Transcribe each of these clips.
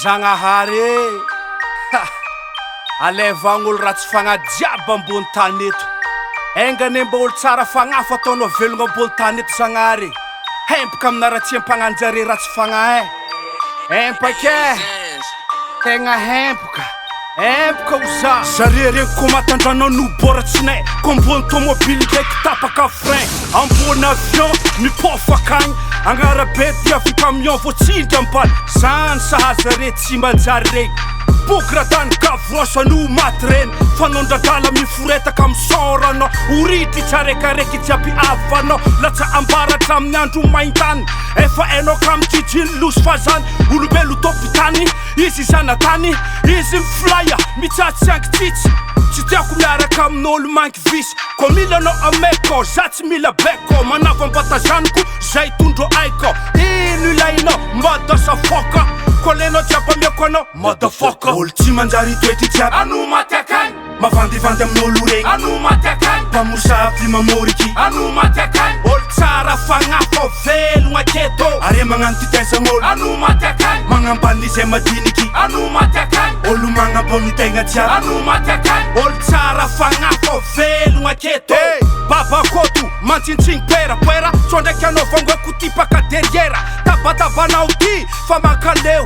Zagnahary alevagn'olo ratsy fagnajiaba ambony tany eto. Engane mba olo tsara fagnahy fa ataonao velogno ambony tany eto Zagnahary. Hempaka aminaratsy ampagnanjare ratsy fagnahy. Empaka tegna hempaka oza. Zare regny ko matandrano noboratsinay ko ambony tomobily ndraiky tapaka frein. Ambony avion mipofa akagny agnarabe dia fi camion voatsindry ambany. Zany sahaza re tsy manjary regny bokra tany gavrosa no maty reny. Fanondradala miforetaka misoranao oritry tsarekaraiky jiaby avanao. Latsa ambaratra amin'ny andro maintany efa hainao kamikijiny losy fa zany olobelo topitany. Izy zanatany izy miflaya mitsatsy angitsitsy. Tsy tiako miaraka amin'olo manky visy ko mila anao ameko za tsy mila beko. Manava mbata zaniko zay tondro aiko. Ino ilainao madasa foka ko lenao jiaby ameko anao motherfucker. Olo tsy manjary toetry jiaby ano maty akagny. Mavandivandy amin'olo regny ano maty akagny. Mpamosavy mamoriky ano maty akagny. Olo tsara fagnahy fa velogna aketo are magnano titaisagn'olo ano maty akagny. Magnambany izay madiniky ano maty akagny. Olo magnambony tegna jiaby ano maty akagny. Olo tsara fagnahy fa velogna aketo. Baba koto mantsintsiny pera so ndraiky anao vangoeko tipaka derrière. Tabatabanao ty fa mankaleo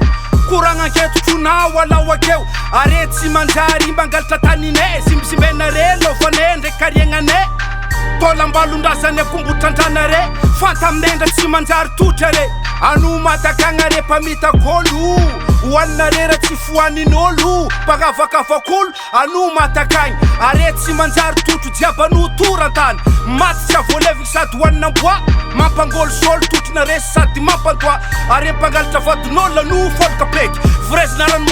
koragna anketo tronao alao akeo. Are tsy manjary mangalatra taninay zimbizimbena re lovanay ndraiky kariegnanay. Tolambalondrazany akombotrandrana fanta aminendra tsy manjary totra re. Ano maty akagny re mpamitako hoanina re ra tsy foanin'olo mpagnavakavak'olo ano maty akagny. Are tsy manjary totro jiaby ano torantany maty tsy avoaleviky sady hoanina amboa. Mampangolo solo totrina resy sady mampantoa. Are mpangalatra vadin'olo ano foloka peky vrezina rano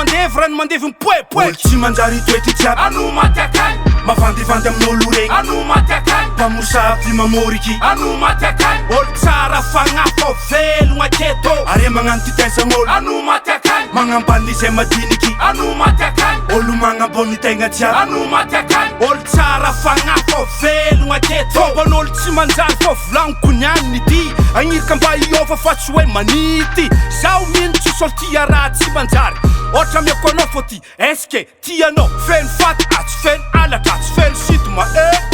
mandevy mipoepoeky. Olo tsy manjary toetry jiaby ano maty akagny. Mavandivandy amin'olo regny ano maty akagny. Mpamosavy mamoriky ano maty akagny. Olo tsara fagnahy fa velogna aketo are magnano titaisagn'olo ano maty akagny. Magnambany izay madiniky ano maty akagny. Olo magnambony tegna jiaby ano maty akagny. Olo tsara fagnahy fa velogna aketo. Fomban'olo tsy manjary fa volagniko niany ty agnirika mba iova fa tsy hoe manity. Zaho mino tsisy olo tia raha tsy manjary. Ohatra ameko anao fô ty eske tianao feno faty atsy feno alatra atsy feno sidoma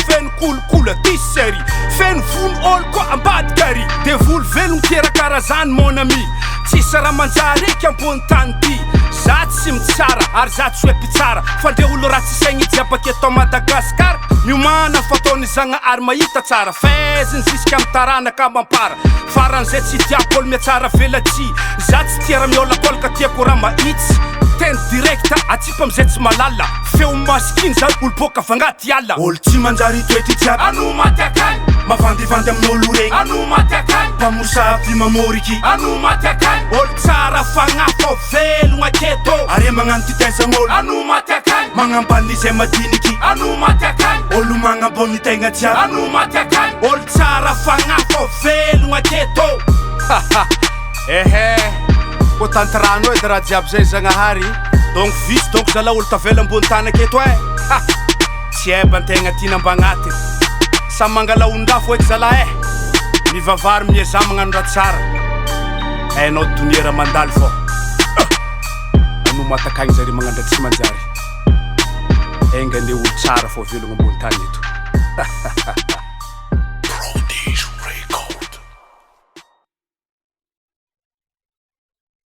feno kolokolo ty sery feno vono olo koa ambadikary. De volo velogno tiarakara zany mon ami tsisy raha manjary eky ambony tany ty. Za tsy mitsara ary za tsy hoe mpitsara fa ndre olo raha tsy saigny jiaby aketo Madagasikara. Miomana fataony Zagnahary mahita tsara faiziny zisika amy taranaka mampara. Faran'izay tsy tiako olo miatsara velatsy. Za tsy tia raha miolakôla ka tiako raha mahitsy. Teny direkta atsipa amizay tsy malala feo masikiny zany olo boka fagnaty ala. Olo tsy manjary toetry jiaby ano maty akagny. Mavandivandy amin'olo regny ano maty akagny. Mpamosavy mamoriky ano maty akagny. Olo tsara fagnahy fa velogna aketo are magnano titaisagn'olo ano maty akagny. Magnambany izay madiniky ano maty akagny. Olo magnambony tegna jiaby ano maty akagny. Olo tsara fagnahy fa velogna aketo. Ko tantrano edy raha jiaby zay Zagnahary. Donc visy donc zala olo tavela ambony tany aketo tsy ebantegna tina ambagnatiny. Samy mangala ondafo eky zala mivavary mieza magnano raha tsara. Hainao donia raha mandaly fô ano maty akagny zare magnano raha tsy manjary. Engane olo tsara fô velogno ambony tany eto.